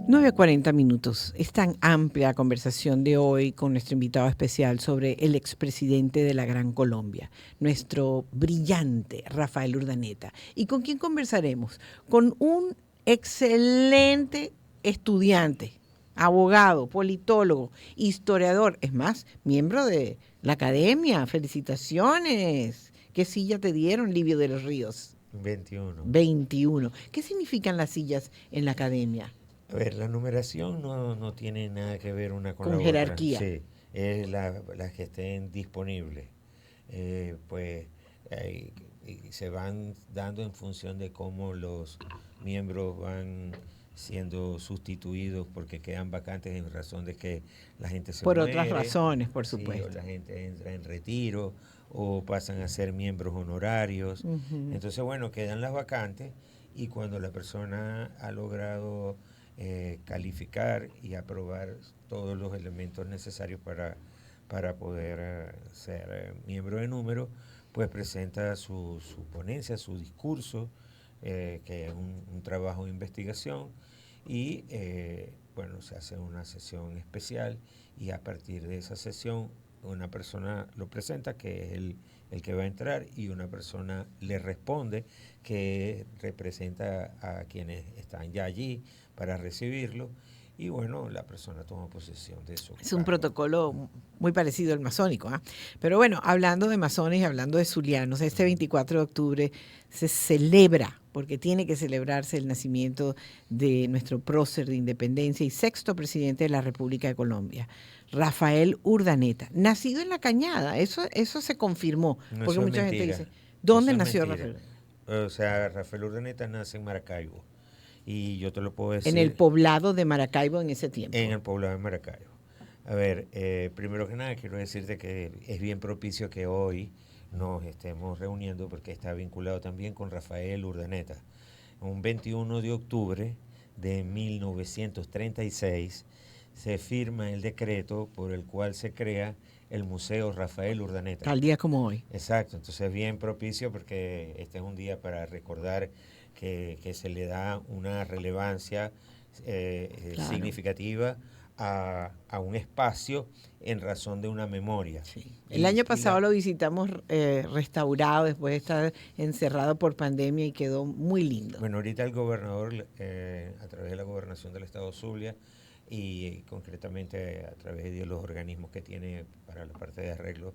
9:40. Es tan amplia la conversación de hoy con nuestro invitado especial sobre el expresidente de la Gran Colombia, nuestro brillante Rafael Urdaneta. ¿Y con quién conversaremos? Con un excelente estudiante, abogado, politólogo, historiador, es más, miembro de la academia. Felicitaciones. ¿Qué silla te dieron, Livio de los Ríos? 21. 21. ¿Qué significan las sillas en la academia? A ver, la numeración no tiene nada que ver una con Con la otra. jerarquía. Sí, es las que estén disponibles. Pues y se van dando en función de cómo los miembros van siendo sustituidos porque quedan vacantes en razón de que la gente se Por otras muere, razones, por sí, o supuesto. la gente entra en retiro o pasan a ser miembros honorarios. Ujú. Entonces, bueno, quedan las vacantes y cuando la persona ha logrado calificar y aprobar todos los elementos necesarios para poder ser miembro de número, pues presenta su ponencia, su discurso, que es un trabajo de investigación y bueno, se hace una sesión especial y a partir de esa sesión una persona lo presenta, que es el que va a entrar, y una persona le responde, que representa a quienes están ya allí para recibirlo. Y bueno, la persona toma posesión de su Es un cargo. protocolo muy parecido al masónico, ¿ah? Pero bueno, hablando de masones y hablando de zulianos, este 24 de octubre se celebra, porque tiene que celebrarse el nacimiento de nuestro prócer de independencia y sexto presidente de la República de Colombia, Rafael Urdaneta, nacido en La Cañada. Eso se confirmó, No, porque eso es mucha gente mentira. dice, ¿dónde Eso es nació mentira. Rafael? O sea, Rafael Urdaneta nace en Maracaibo. Y yo te lo puedo En el decir poblado de Maracaibo en ese en tiempo. el poblado de Maracaibo. A ver, primero que nada quiero decirte que es bien propicio que hoy nos estemos reuniendo porque está vinculado también con Rafael Urdaneta. Un 21 de octubre de 1936 se firma el decreto por el cual se crea el Museo Rafael Urdaneta. Tal día como hoy. Exacto, entonces es bien propicio porque este es un día para recordar que se le da una relevancia Claro. significativa a un espacio en razón de una memoria. Sí. El año pasado La, lo visitamos restaurado después de estar encerrado por pandemia y quedó muy lindo. bueno, ahorita el gobernador, a través de la gobernación del estado Zulia y concretamente a través de los organismos que tiene para la parte de arreglo,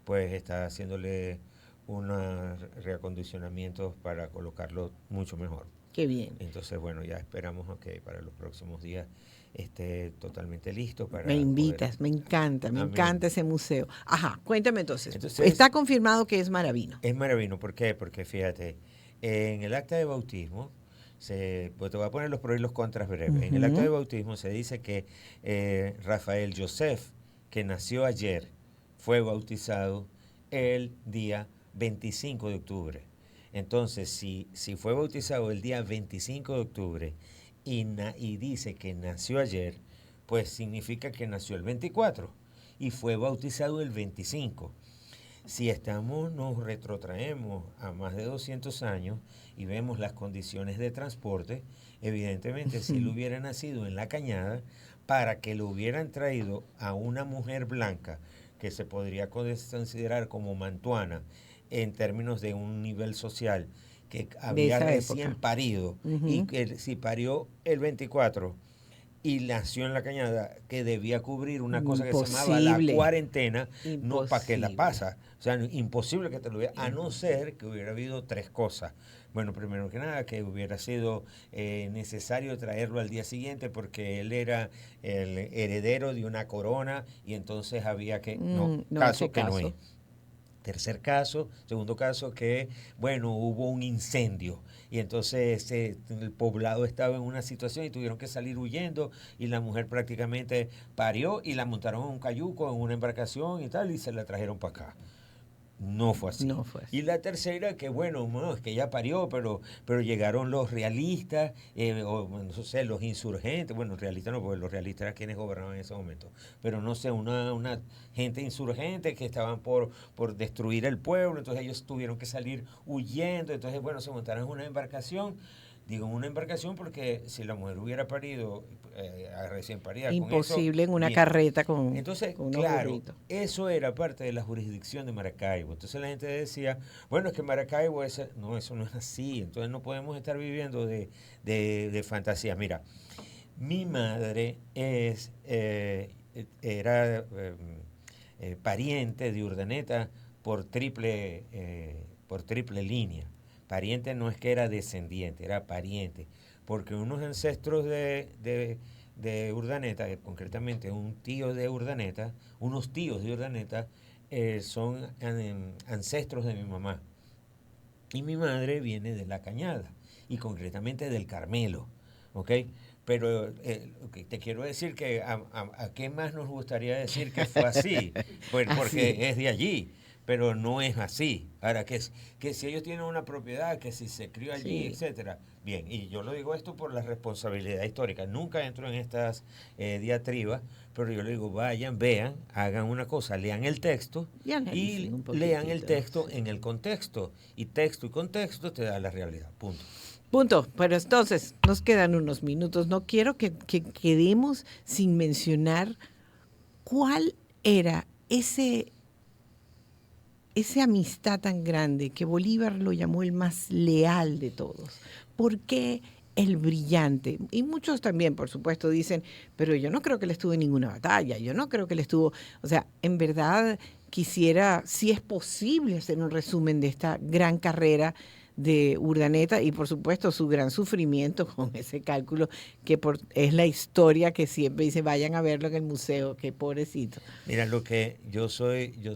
pues está haciéndole unos reacondicionamientos para colocarlo mucho mejor. Qué bien. Entonces, bueno, ya esperamos que para los próximos días esté totalmente listo para Me invitas, poder... me Amén. encanta ese museo. Ajá, cuéntame entonces. Entonces, Está confirmado que es Maravino. es maravilloso. ¿Por qué? Porque fíjate, en el acta de bautismo, pues te voy a poner los pros y los contras breves. En el acta de Ujú. bautismo se dice que Rafael Joseph, que nació ayer, fue bautizado el día 25 de octubre. Entonces, si fue bautizado el día 25 de octubre y dice que nació ayer, pues significa que nació el 24 y fue bautizado el 25. Si nos retrotraemos a más de 200 años y vemos las condiciones de transporte, evidentemente si él hubiera nacido en La Cañada, para que lo hubieran traído a una mujer blanca, que se podría considerar como mantuana en términos de un nivel social, que De había esa recién época. parido y Ujú. que si parió el 24 y nació en La Cañada, que debía cubrir una cosa que se llamaba la Imposible. cuarentena, no para qué la Imposible. pasa. O sea, imposible que te lo hubiera, a no Imposible. ser que hubiera habido tres cosas. Bueno, primero que nada, que hubiera sido necesario traerlo al día siguiente porque él era el heredero de una corona y entonces había que, no, No, ese caso que no es. caso. Tercer caso, segundo caso, que, bueno, hubo un incendio y entonces el poblado estaba en una situación y tuvieron que salir huyendo y la mujer prácticamente parió y la montaron en un cayuco, en una embarcación y tal, y se la trajeron para acá. No fue así. No fue así. Y la tercera, que bueno, no, es que ya parió, pero llegaron los realistas, o no sé, los insurgentes, bueno, realistas no, porque los realistas eran quienes gobernaban en ese momento, pero no sé, una gente insurgente que estaban por destruir el pueblo, entonces ellos tuvieron que salir huyendo, entonces bueno, se montaron en una embarcación, Digo una embarcación porque si la mujer hubiera parido recién parida con eso, Imposible en una bien. carreta Entonces, con unos claro, burritos. eso era parte de la jurisdicción de Maracaibo. Entonces la gente decía, bueno, es que Maracaibo es... No, eso no es así. Entonces no podemos estar viviendo de fantasías. Mira, mi madre era pariente de Urdaneta por triple línea. Pariente no es que era descendiente, era pariente. Porque unos ancestros de Urdaneta, concretamente un tío de Urdaneta, unos tíos de Urdaneta, son ancestros de mi mamá. Y mi madre viene de La Cañada, y concretamente del Carmelo, ¿ok? Pero lo que te quiero decir que a qué más nos gustaría decir que fue así, pues Así es. porque es de allí, pero no es así. Ahora, que si ellos tienen una propiedad, que si se crió allí, Sí. etcétera. Bien, y yo lo digo esto por la responsabilidad histórica. Nunca entro en estas diatribas, pero yo le digo, vayan, vean, hagan una cosa, lean el texto Y analicen y un lean el poquitito. texto en el contexto. Y texto y contexto te da la realidad. Punto. Punto. Pero entonces, nos quedan unos minutos. No quiero que quedemos sin mencionar cuál era esa amistad tan grande que Bolívar lo llamó el más leal de todos. ¿Por qué el brillante? Y muchos también, por supuesto, dicen, pero yo no creo que él estuvo en ninguna batalla, yo no creo que él estuvo, o sea, en verdad quisiera, si es posible, hacer un resumen de esta gran carrera de Urdaneta y por supuesto su gran sufrimiento con ese cálculo es la historia que siempre dice vayan a verlo en el museo, qué pobrecito. Mira, lo que yo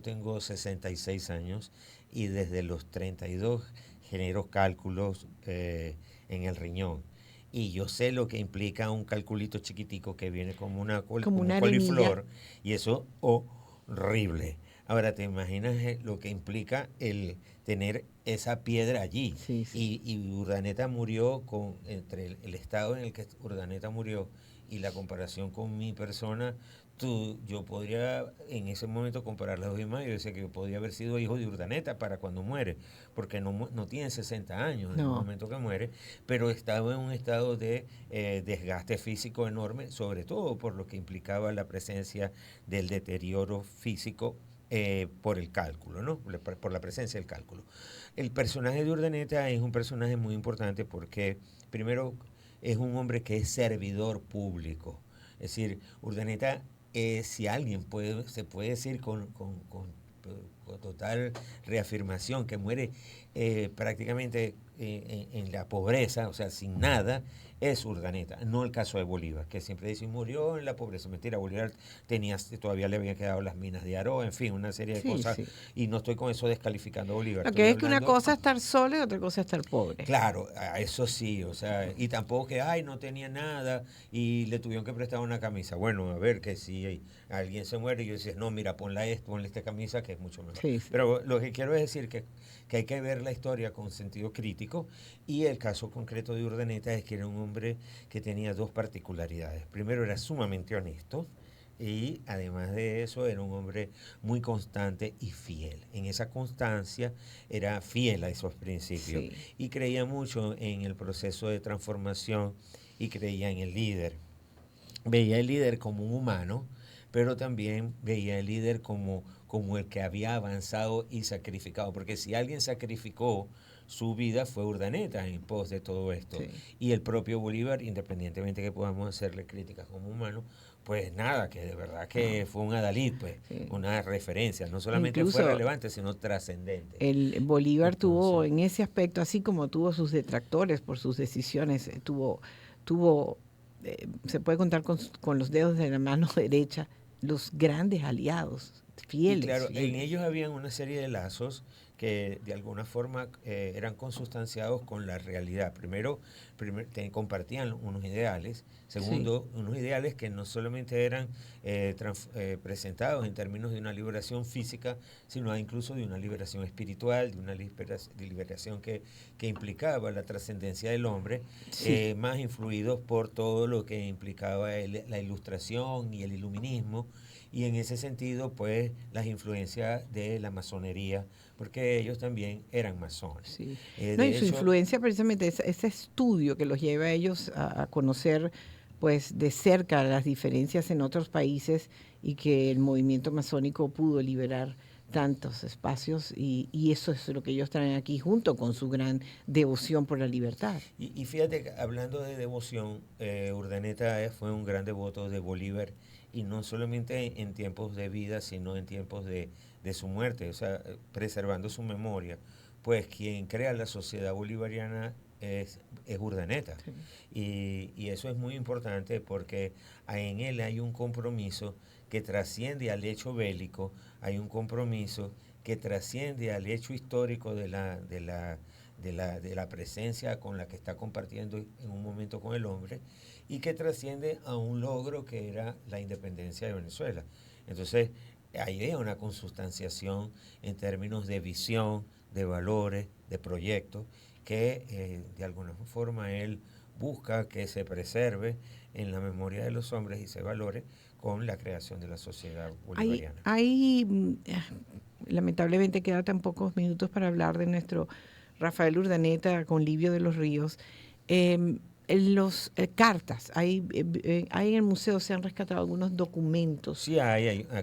tengo 66 años y desde los 32 genero cálculos en el riñón. Y yo sé lo que implica un calculito chiquitico que viene como, Como como un una arenilla. coliflor y eso horrible. Ahora te imaginas lo que implica el tener esa piedra allí. Sí, sí. Y Urdaneta murió entre el estado en el que Urdaneta murió y la comparación con mi persona, yo podría en ese momento comparar las dos imágenes y decir que yo podría haber sido hijo de Urdaneta para cuando muere, porque no tiene 60 años en el No. momento que muere, pero estaba en un estado de desgaste físico enorme, sobre todo por lo que implicaba la presencia del deterioro físico por el cálculo, ¿no? Por la presencia del cálculo. El personaje de Urdaneta es un personaje muy importante porque, primero, es un hombre que es servidor público. Es decir, Urdaneta, si alguien se puede decir con total reafirmación que muere prácticamente en la pobreza, o sea, sin nada, es Urdaneta, no el caso de Bolívar, que siempre dicen murió en la pobreza. Mentira, Bolívar todavía le habían quedado las minas de Aro, en fin, una serie de Sí, cosas, sí. y no estoy con eso descalificando a Bolívar, Lo estoy que es que una hablando. cosa es estar solo y otra cosa es estar pobre. Claro, eso sí, o sea, y tampoco que, ay, no tenía nada y le tuvieron que prestar una camisa. Bueno, a ver, que si alguien se muere y yo decía, no, mira, ponle esta camisa que es mucho mejor. Sí, sí. Pero lo que quiero es decir que hay que ver la historia con sentido crítico y el caso concreto de Urdaneta es que era un hombre que tenía dos particularidades. Primero, era sumamente honesto. Y además de eso era un hombre muy constante y fiel. En esa constancia era fiel a esos principios Sí. y creía mucho en el proceso de transformación y creía en el líder. Veía el líder como un humano, pero también veía el líder como el que había avanzado y sacrificado, porque si alguien sacrificó su vida fue Urdaneta en pos de todo esto. Sí. Y el propio Bolívar, independientemente que podamos hacerle críticas como humano, pues nada, que de verdad No, que fue un adalid, pues, sí. una referencia, no solamente fue Incluso relevante, sino trascendente. el Bolívar tuvo Entonces, en ese aspecto, así como tuvo sus detractores por sus decisiones, tuvo se puede contar con los dedos de la mano derecha, los grandes aliados, y fieles, claro, en fieles. ellos habían una serie de lazos que de alguna forma eran consustanciados con la realidad. Primero, compartían unos ideales. Sí, Segundo, unos ideales que no solamente eran presentados en términos de una liberación física, sino incluso de una liberación espiritual, de una liberación que implicaba la trascendencia del hombre, sí, más influidos por todo lo que implicaba la ilustración y el iluminismo y en ese sentido, pues, las influencias de la masonería, porque que ellos también eran masones. Sí. No, y De su hecho, influencia precisamente, ese estudio que los lleva a ellos a conocer pues de cerca las diferencias en otros países y que el movimiento masónico pudo liberar tantos espacios y eso es lo que ellos traen aquí junto con su gran devoción por la libertad. y fíjate, que hablando de devoción, Urdaneta fue un gran devoto de Bolívar y no solamente en tiempos de vida, sino en tiempos de su muerte, o sea, preservando su memoria. Pues quien crea la sociedad bolivariana es Urdaneta. Sí. Y eso es muy importante porque en él hay un compromiso que trasciende al hecho bélico, hay un compromiso que trasciende al hecho histórico de la presencia con la que está compartiendo en un momento con el hombre y que trasciende a un logro que era la independencia de Venezuela. Entonces, ahí hay una consustanciación en términos de visión, de valores, de proyectos, que de alguna forma él busca que se preserve en la memoria de los hombres y se valore con la creación de la sociedad bolivariana. Lamentablemente quedan tan pocos minutos para hablar de nuestro Rafael Urdaneta con Livio de los Ríos. En los cartas, hay en el museo se han rescatado algunos documentos. Sí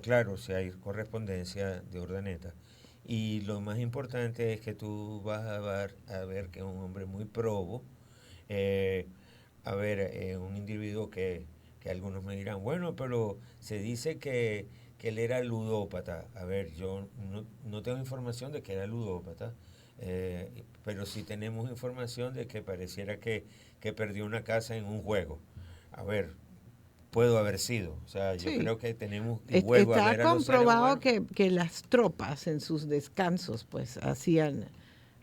claro, sí hay correspondencia de Urdaneta. Y lo más importante es que tú vas a ver que es un hombre muy probo, eh, un individuo que algunos me dirán, bueno, pero se dice que él era ludópata. A ver, yo no tengo información de que era ludópata, pero sí tenemos información de que pareciera que perdió una casa en un juego. A ver, puedo haber sido. O sea, yo Sí. creo que tenemos, y vuelvo a Está ver a los seres comprobado humanos. que las tropas en sus descansos pues hacían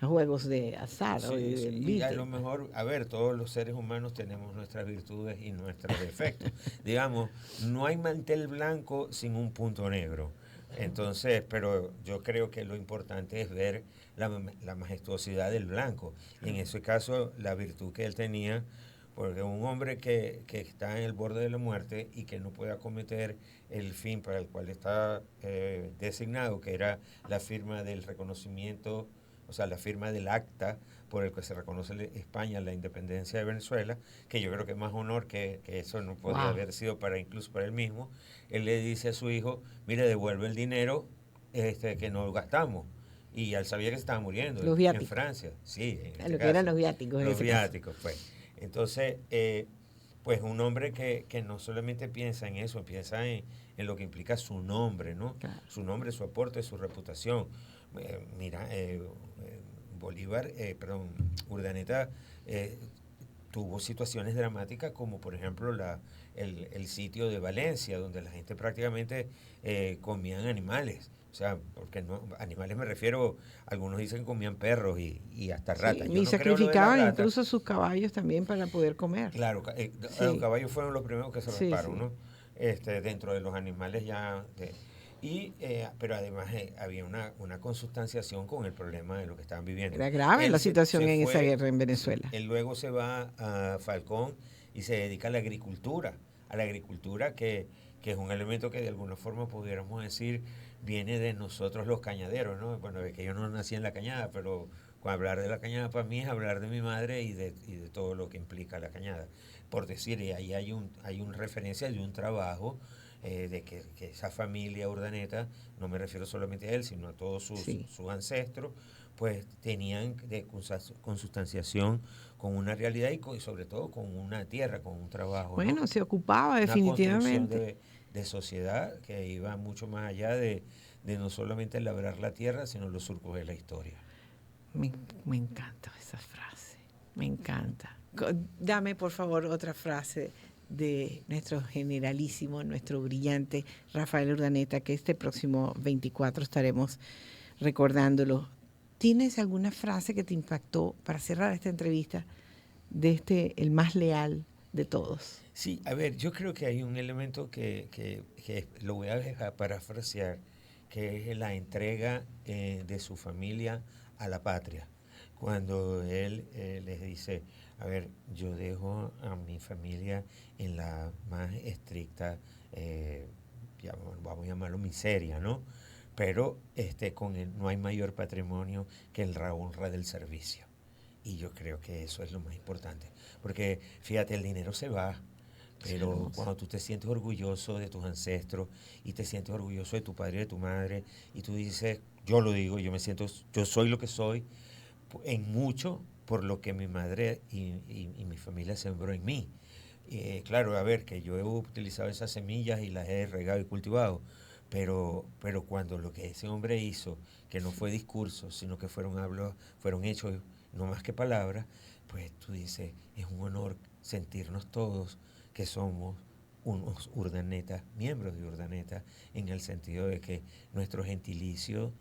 juegos de azar o Sí, de sí, y a envite. lo mejor, a ver, todos los seres humanos tenemos nuestras virtudes y nuestros defectos. Digamos, no hay mantel blanco sin un punto negro. Entonces, pero yo creo que lo importante es ver la majestuosidad del blanco. Y en ese caso, la virtud que él tenía, porque un hombre que está en el borde de la muerte y que no puede acometer el fin para el cual está designado, que era la firma del reconocimiento, o sea, la firma del acta por el que se reconoce España la independencia de Venezuela, que yo creo que es más honor que eso no podría Wow. haber sido para incluso para él mismo. Él le dice a su hijo, mire, devuelve el dinero que nos gastamos. Y él sabía que se estaba muriendo Los en viáticos. Francia, sí, en este Lo que eran caso. los viáticos en Los ese caso. viáticos, pues. Entonces, pues un hombre que no solamente piensa en eso, piensa en lo que implica su nombre, ¿no? Claro. Su nombre, su aporte, su reputación. Mira, Urdaneta tuvo situaciones dramáticas como por ejemplo el sitio de Valencia, donde la gente prácticamente comían animales. O sea, porque no, animales me refiero, algunos dicen que comían perros y hasta Sí, ratas. Yo y no creo lo de las sacrificaban ratas. incluso sus caballos también para poder comer. Claro, los Sí, caballos fueron los primeros que se sí, rasparon, sí. ¿no? Dentro de los animales ya. Pero además había una consustanciación con el problema de lo que estaban viviendo. Era grave Él la situación se en esa fue, guerra en sí, Venezuela. él luego se va a Falcón y se dedica a la agricultura que es un elemento que de alguna forma pudiéramos decir viene de nosotros los cañaderos, ¿no? Bueno, es que yo no nací en la cañada, pero hablar de la cañada para mí es hablar de mi madre y de todo lo que implica la cañada. Por decir, y ahí hay una referencia de un trabajo de que esa familia Urdaneta, no me refiero solamente a él, sino a todos Sí. sus ancestros, pues tenían consustanciación con una realidad y sobre todo con una tierra, con un trabajo, ¿no? Bueno, se ocupaba Una construcción definitivamente. de sociedad que iba mucho más allá de no solamente labrar la tierra, sino los surcos de la historia. Me, me encanta esa frase, me encanta. Dame por favor otra frase de nuestro generalísimo, nuestro brillante Rafael Urdaneta, que este próximo 24 estaremos recordándolo. ¿Tienes alguna frase que te impactó para cerrar esta entrevista de el más leal de todos? Sí, a ver, yo creo que hay un elemento que lo voy a dejar parafrasear, que es la entrega de su familia a la patria. Cuando él les dice, a ver, yo dejo a mi familia en la más estricta, vamos a llamarlo miseria, ¿no? pero no hay mayor patrimonio que la honra del servicio. Y yo creo que eso es lo más importante, porque fíjate, el dinero se va, pero cuando tú te sientes orgulloso de tus ancestros y te sientes orgulloso de tu padre y de tu madre, y tú dices, yo lo digo, yo soy lo que soy, en mucho por lo que mi madre y mi familia sembró en mí. Claro, a ver, que yo he utilizado esas semillas y las he regado y cultivado, pero cuando lo que ese hombre hizo, que no fue discurso, sino que fueron hechos, no más que palabras, pues tú dices, es un honor sentirnos todos que somos unos urdanetas, miembros de Urdaneta, en el sentido de que nuestro gentilicio,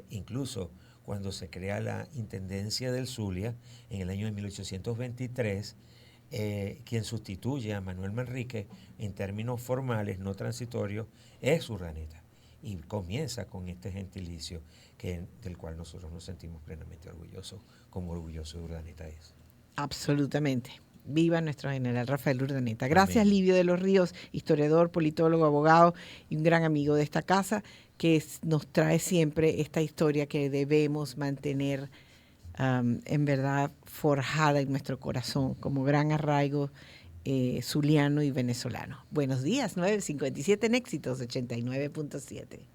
incluso cuando se crea la Intendencia del Zulia, en el año de 1823, quien sustituye a Manuel Manrique en términos formales, no transitorios, es Urdaneta. Y comienza con este gentilicio del cual nosotros nos sentimos plenamente orgullosos, como orgulloso de Urdaneta es. Absolutamente. Viva nuestro general Rafael Urdaneta. Gracias, Amén. Livio de los Ríos, historiador, politólogo, abogado y un gran amigo de esta casa, que nos trae siempre esta historia que debemos mantener en verdad forjada en nuestro corazón como gran arraigo zuliano y venezolano. Buenos días, 9:57 en Éxitos 89.7.